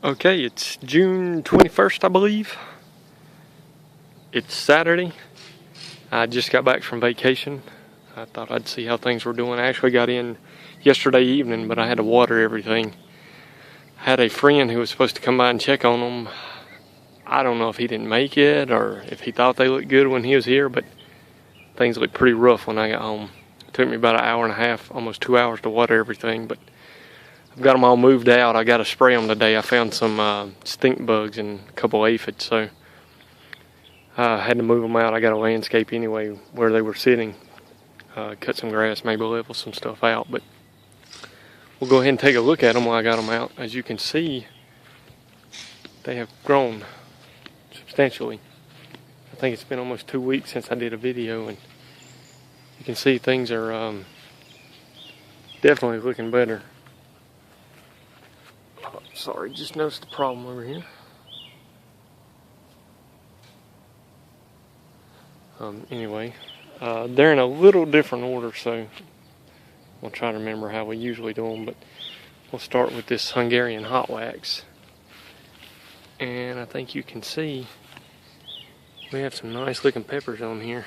Okay, it's June 21st, I believe. It's Saturday. I just got back from vacation. I thought I'd see how things were doing. I actually got in yesterday evening, but I had to water everything. I had a friend who was supposed to come by and check on them. I don't know if he didn't make it or if he thought they looked good when he was here, but things looked pretty rough when I got home. It took me about an hour and a half, almost 2 hours to water everything, but I've got them all moved out. I got to spray them today. I found some stink bugs and a couple aphids, so I had to move them out. I got a landscape anyway where they were sitting. Cut some grass, maybe level some stuff out, but we'll go ahead and take a look at them while I got them out. As you can see, they have grown substantially. I think it's been almost 2 weeks since I did a video, and you can see things are definitely looking better. Oh, sorry, just noticed the problem over here. Anyway, they're in a little different order, so we'll try to remember how we usually do them, but we'll start with this Hungarian hot wax. And I think you can see we have some nice looking peppers on here.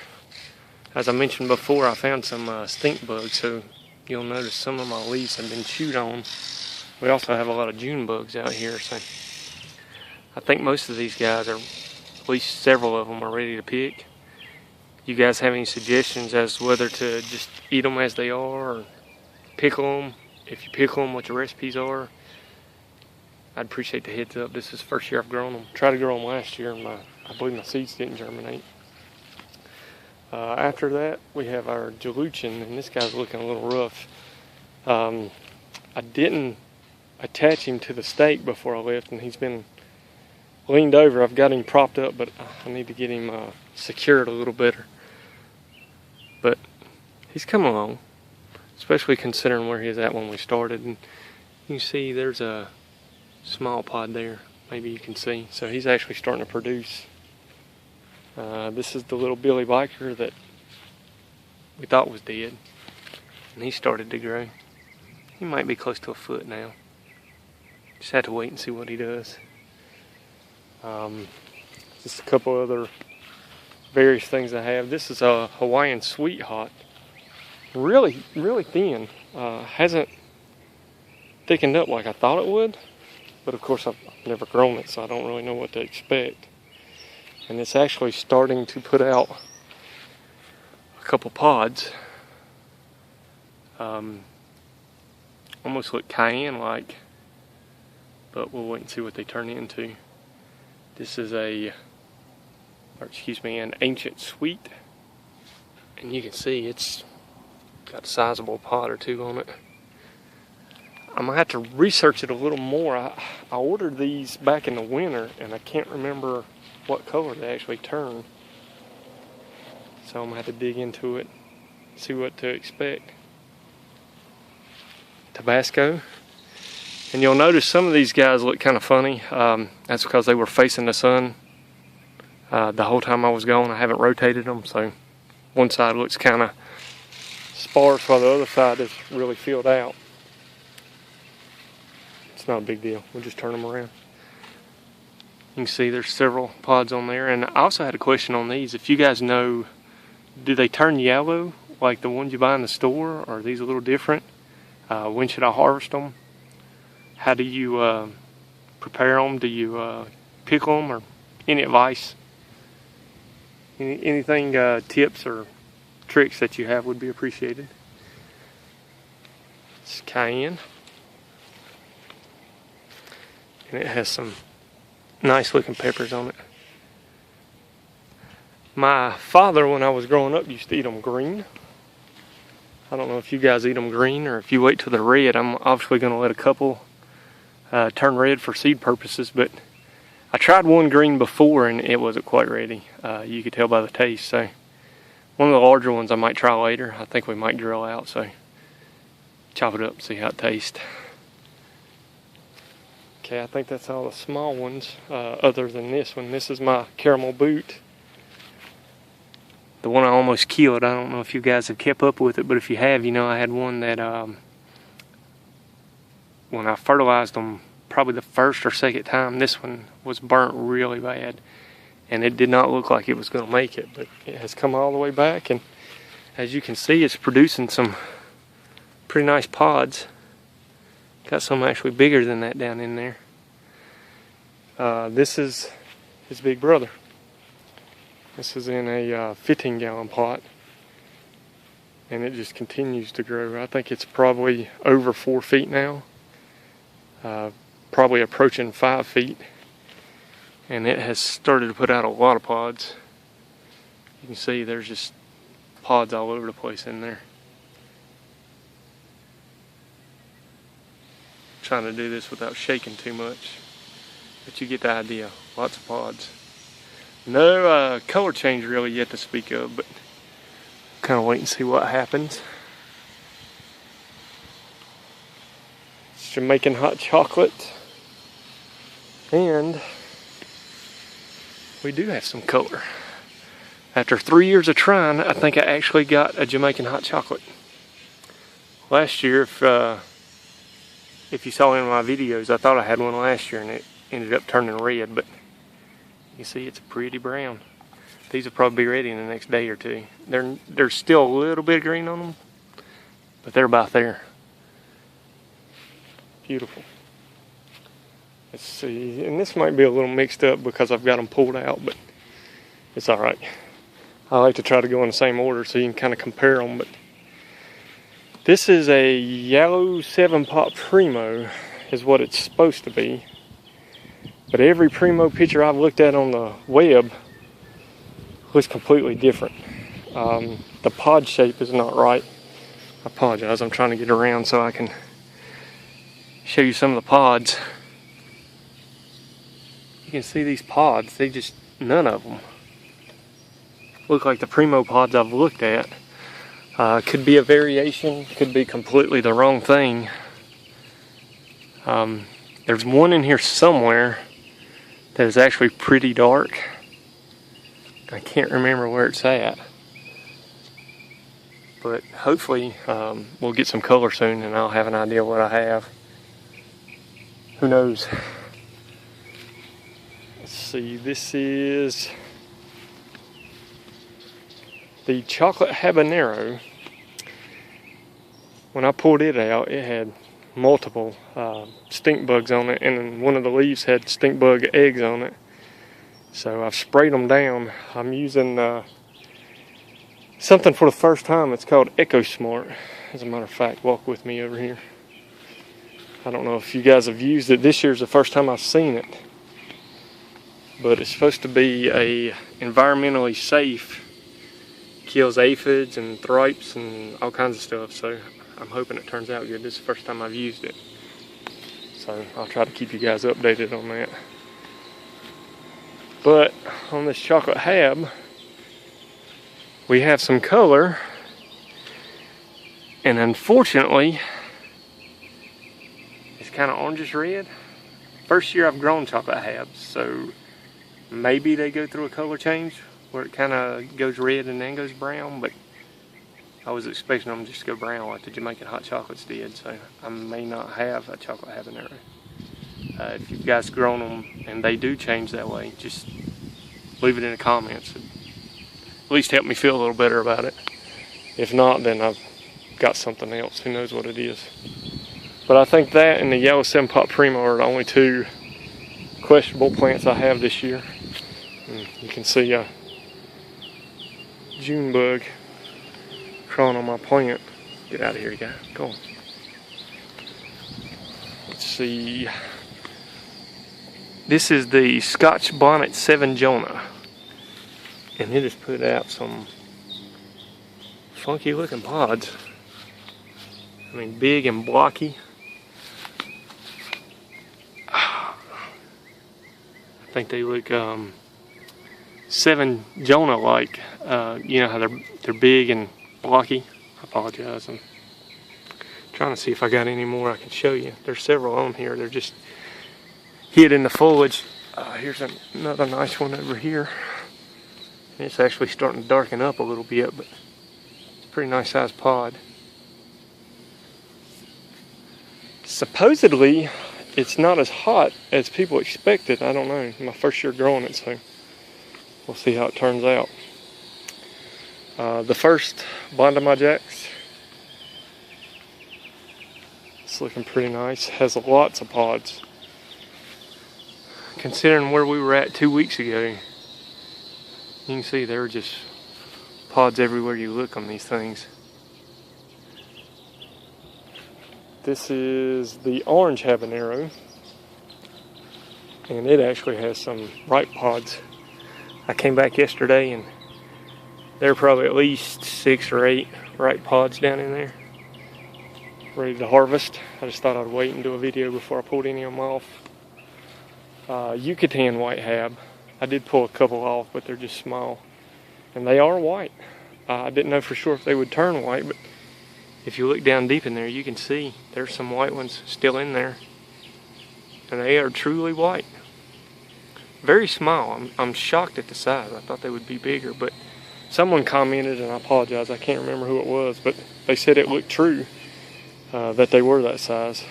As I mentioned before, I found some stink bugs, so you'll notice some of my leaves have been chewed on. We also have a lot of June bugs out here, so I think most of these guys are, at least several of them are ready to pick. You guys have any suggestions as to whether to just eat them as they are or pickle them? If you pickle them, what your recipes are? I'd appreciate the heads up. This is the first year I've grown them. Tried to grow them last year, and I believe my seeds didn't germinate. After that, we have our Jaluchin, and this guy's looking a little rough. I didn't attach him to the stake before I left, and he's been leaned over. I've got him propped up, but I need to get him secured a little better. But he's come along, especially considering where he was at when we started. And you can see there's a small pod there, maybe you can see. So he's actually starting to produce. This is the little Billy Biker that we thought was dead, and he started to grow. He might be close to a foot now. Just have to wait and see what he does. Just a couple other various things I have. This is a Hawaiian Sweetheart. Really, really thin. Hasn't thickened up like I thought it would. But of course I've never grown it, so I don't really know what to expect. And it's actually starting to put out a couple pods. Almost look cayenne-like. But we'll wait and see what they turn into. This is an ancient sweet. And you can see it's got a sizable pod or two on it. I'm going to have to research it a little more. I ordered these back in the winter, and I can't remember what color they actually turn. So I'm going to have to dig into it, see what to expect. Tabasco. And you'll notice some of these guys look kind of funny. That's because they were facing the sun the whole time I was gone. I haven't rotated them, so one side looks kind of sparse while the other side is really filled out. It's not a big deal. We'll just turn them around. You can see there's several pods on there. And I also had a question on these. If you guys know, do they turn yellow like the ones you buy in the store? Or are these a little different? When should I harvest them? How do you prepare them? Do you pickle them? Or any advice? Anything, tips or tricks that you have would be appreciated. It's cayenne. And it has some nice looking peppers on it. My father, when I was growing up, used to eat them green. I don't know if you guys eat them green or if you wait till they're red. I'm obviously going to let a couple turn red for seed purposes, but I tried one green before and it wasn't quite ready. You could tell by the taste. So one of the larger ones I might try later. I think we might grill out, so chop it up and see how it tastes. Okay, I think that's all the small ones, other than this one. This is my caramel boot. The one I almost killed. I don't know if you guys have kept up with it, but if you have, you know I had one that when I fertilized them probably the first or second time this one was burnt really bad. And it did not look like it was going to make it, but it has come all the way back, and as you can see, it's producing some pretty nice pods. Got some actually bigger than that down in there. This is his big brother. This is in a 15-gallon pot, and it just continues to grow. I think it's probably over 4 feet now, probably approaching 5 feet. And it has started to put out a lot of pods. You can see there's just pods all over the place in there. Trying to do this without shaking too much, but you get the idea. Lots of pods. No color change really yet to speak of, but kind of wait and see what happens. It's Jamaican hot chocolate, and we do have some color. After 3 years of trying, I think I actually got a Jamaican hot chocolate. Last year, if you saw any of my videos, I thought I had one last year and it ended up turning red, but you see it's pretty brown. These will probably be ready in the next day or two. There's still a little bit of green on them, but they're about there. Beautiful. Let's see, and this might be a little mixed up because I've got them pulled out, but it's alright. I like to try to go in the same order so you can kind of compare them, but this is a yellow 7-pot Primo is what it's supposed to be. But every Primo picture I've looked at on the web looks completely different. The pod shape is not right. I apologize, I'm trying to get around so I can show you some of the pods. You can see these pods, none of them look like the Primo pods I've looked at. Could be a variation, could be completely the wrong thing. There's one in here somewhere that is actually pretty dark. I can't remember where it's at. But hopefully we'll get some color soon and I'll have an idea what I have. Who knows? Let's see, this is the chocolate habanero. When I pulled it out, it had multiple stink bugs on it, and then one of the leaves had stink bug eggs on it. So I've sprayed them down. I'm using something for the first time. It's called EcoSmart. As a matter of fact, walk with me over here. I don't know if you guys have used it. This year's the first time I've seen it. But it's supposed to be a environmentally safe, kills aphids and thrips and all kinds of stuff. So I'm hoping it turns out good. This is the first time I've used it. So I'll try to keep you guys updated on that. But on this chocolate hab, we have some color. And unfortunately, it's kind of orangish red. First year I've grown chocolate habs, so maybe they go through a color change where it kind of goes red and then goes brown, but I was expecting them just to go brown like the Jamaican hot chocolates did, so I may not have a chocolate habanero. If you guys grown them and they do change that way, just leave it in the comments. It'd at least help me feel a little better about it. If not, then I've got something else. Who knows what it is. But I think that and the yellow 7-pot Primo are the only two questionable plants I have this year. And you can see a June bug crawling on my plant. Get out of here, you guys. Go on. Let's see. This is the Scotch Bonnet 7 Jonah. And it has put out some funky looking pods. I mean, big and blocky. I think they look 7 Jonah like. You know how they're big and blocky. I apologize. I'm trying to see if I got any more I can show you. There's several on here. They're just hid in the foliage. Here's another nice one over here. It's actually starting to darken up a little bit, but it's a pretty nice sized pod. Supposedly, it's not as hot as people expected. I don't know. My first year growing it, so we'll see how it turns out. The first Bond of my jacks, it's looking pretty nice. Has lots of pods. Considering where we were at 2 weeks ago, you can see there are just pods everywhere you look on these things. This is the orange habanero, and it actually has some ripe pods. I came back yesterday and there are probably at least 6 or 8 ripe pods down in there, ready to harvest. I just thought I'd wait and do a video before I pulled any of them off. Yucatan white hab. I did pull a couple off, but they're just small. And they are white. I didn't know for sure if they would turn white, but if you look down deep in there, you can see there's some white ones still in there. And they are truly white. Very small. I'm shocked at the size. I thought they would be bigger, but someone commented, and I apologize, I can't remember who it was, but they said it looked true, that they were that size.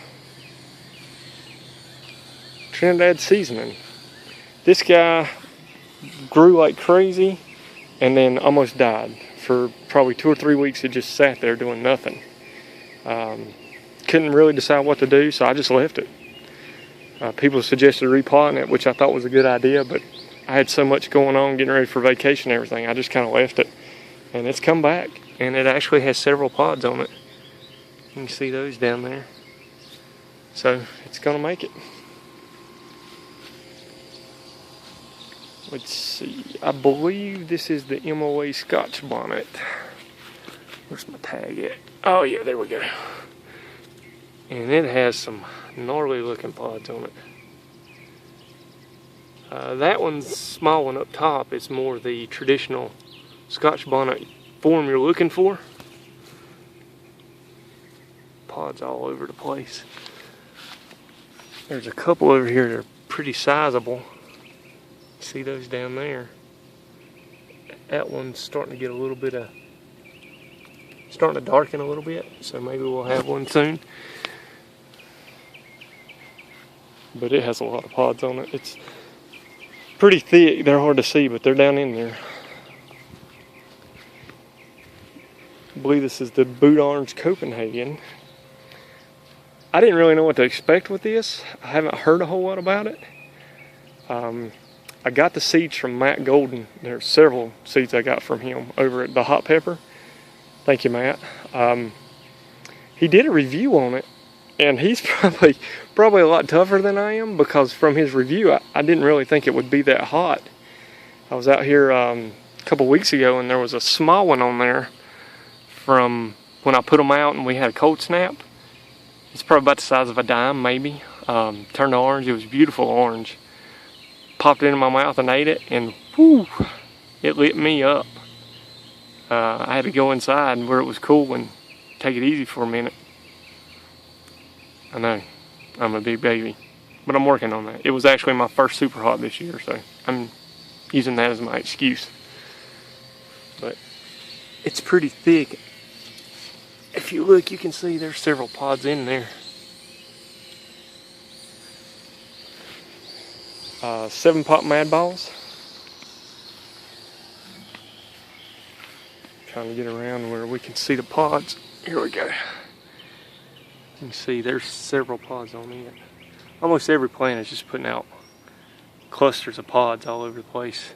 Trinidad seasoning. This guy grew like crazy and then almost died. For probably 2 or 3 weeks, it just sat there doing nothing. Couldn't really decide what to do, so I just left it. People suggested repotting it, which I thought was a good idea, but I had so much going on, getting ready for vacation and everything, I just kind of left it. And it's come back, and it actually has several pods on it. You can see those down there. So it's gonna make it. Let's see, I believe this is the MOA Scotch bonnet. Where's my tag at? Oh yeah, there we go. And it has some gnarly looking pods on it. That one's small one up top. It's more the traditional Scotch bonnet form you're looking for. Pods all over the place. There's a couple over here that are pretty sizable. See those down there? That one's starting to get a little bit of, starting to darken a little bit, so maybe we'll have one soon. But it has a lot of pods on it. It's pretty thick. They're hard to see, but they're down in there. I believe this is the Boot Orange Copenhagen. I didn't really know what to expect with this. I haven't heard a whole lot about it. I got the seeds from Matt Golden. There's several seeds I got from him over at the Hot Pepper. Thank you, Matt. He did a review on it, and he's probably a lot tougher than I am, because from his review, I didn't really think it would be that hot. I was out here a couple weeks ago, and there was a small one on there from when I put them out and we had a cold snap. It's probably about the size of a dime, maybe. Turned orange. It was beautiful orange. Popped it into my mouth and ate it, and whoo, it lit me up. I had to go inside where it was cool and take it easy for a minute. I know, I'm a big baby, but I'm working on that. It was actually my first super hot this year, so I'm using that as my excuse. But it's pretty thick. If you look, you can see there's several pods in there. 7-pot Mad Balls. Trying to get around where we can see the pods. Here we go. You can see there's several pods on it. Almost every plant is just putting out clusters of pods all over the place.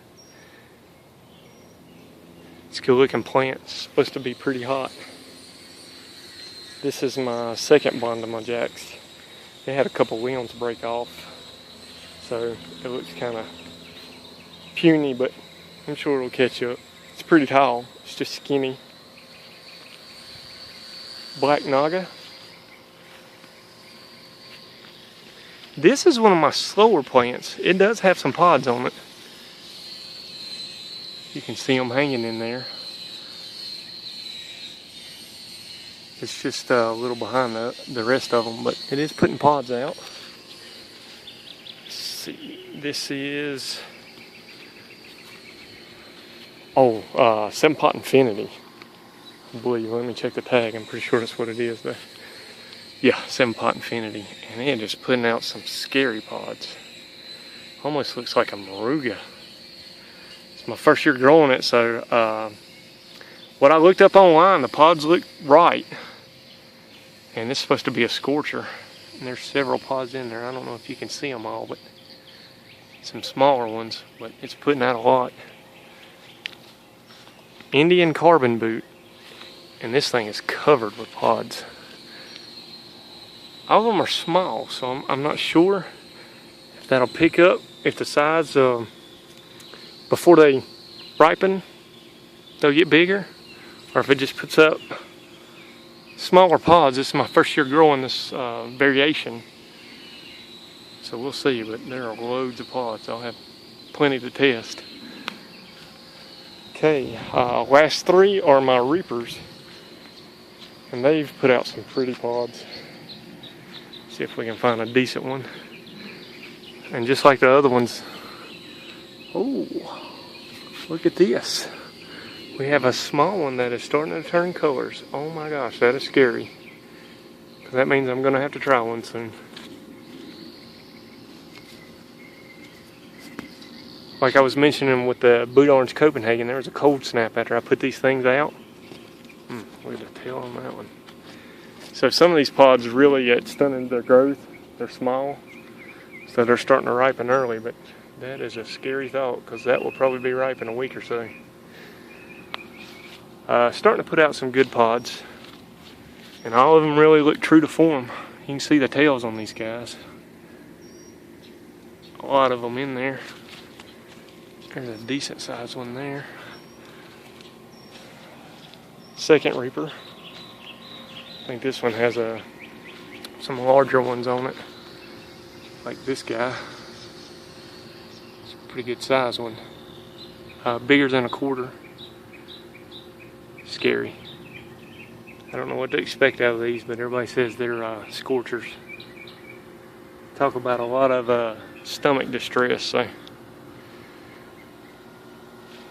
It's a good looking plant. It's supposed to be pretty hot. This is my second Bond of my jacks. They had a couple limbs break off, so it looks kind of puny, but I'm sure it'll catch up. It's pretty tall, it's just skinny. Black Naga. This is one of my slower plants. It does have some pods on it. You can see them hanging in there. It's just a little behind the rest of them, but it is putting pods out. Let's see, this is 7-pot Infinity, I believe. Let me check the tag. I'm pretty sure that's what it is though. Yeah, 7-pot Infinity. And they're just putting out some scary pods. Almost looks like a Moruga. It's my first year growing it, so what I looked up online, the pods look right. And this is supposed to be a scorcher. And there's several pods in there. I don't know if you can see them all, but some smaller ones, but it's putting out a lot. Indian carbon boot. And this thing is covered with pods. All of them are small, so I'm not sure if that'll pick up, if the size, before they ripen, they'll get bigger, or if it just puts up smaller pods. This is my first year growing this variation, so we'll see, but there are loads of pods. I'll have plenty to test. Okay, last three are my Reapers, and they've put out some pretty pods. See if we can find a decent one. And just like the other ones, oh, look at this. We have a small one that is starting to turn colors. Oh my gosh, that is scary. That means I'm gonna have to try one soon. Like I was mentioning with the Boot Orange Copenhagen, there was a cold snap after I put these things out. Look at the tail on that one. So some of these pods really stunted their growth. They're small, so they're starting to ripen early, but that is a scary thought because that will probably be ripe in a week or so. Starting to put out some good pods, and all of them really look true to form. You can see the tails on these guys. A lot of them in there. There's a decent sized one there. Second Reaper. I think this one has some larger ones on it, like this guy. It's a pretty good size one. Bigger than a quarter. Scary. I don't know what to expect out of these, but everybody says they're scorchers. Talk about a lot of stomach distress. So,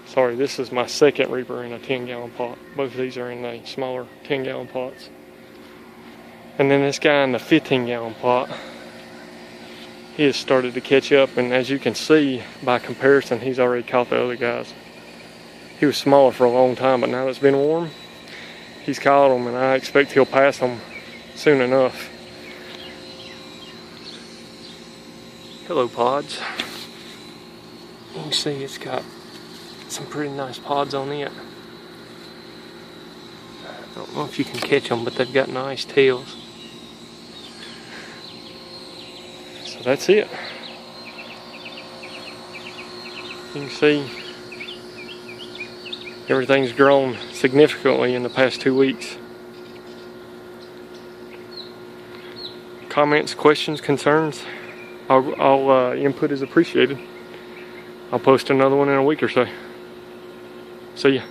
sorry, this is my second Reaper in a 10-gallon pot. Both of these are in the smaller 10-gallon pots. And then this guy in the 15-gallon pot, he has started to catch up, and as you can see by comparison, he's already caught the other guys. He was smaller for a long time, but now that it's been warm, he's caught them, and I expect he'll pass them soon enough. Hello, pods. You can see it's got some pretty nice pods on it. I don't know if you can catch them, but they've got nice tails. So that's it. You can see everything's grown significantly in the past 2 weeks. Comments, questions, concerns, all input is appreciated. I'll post another one in a week or so. See ya.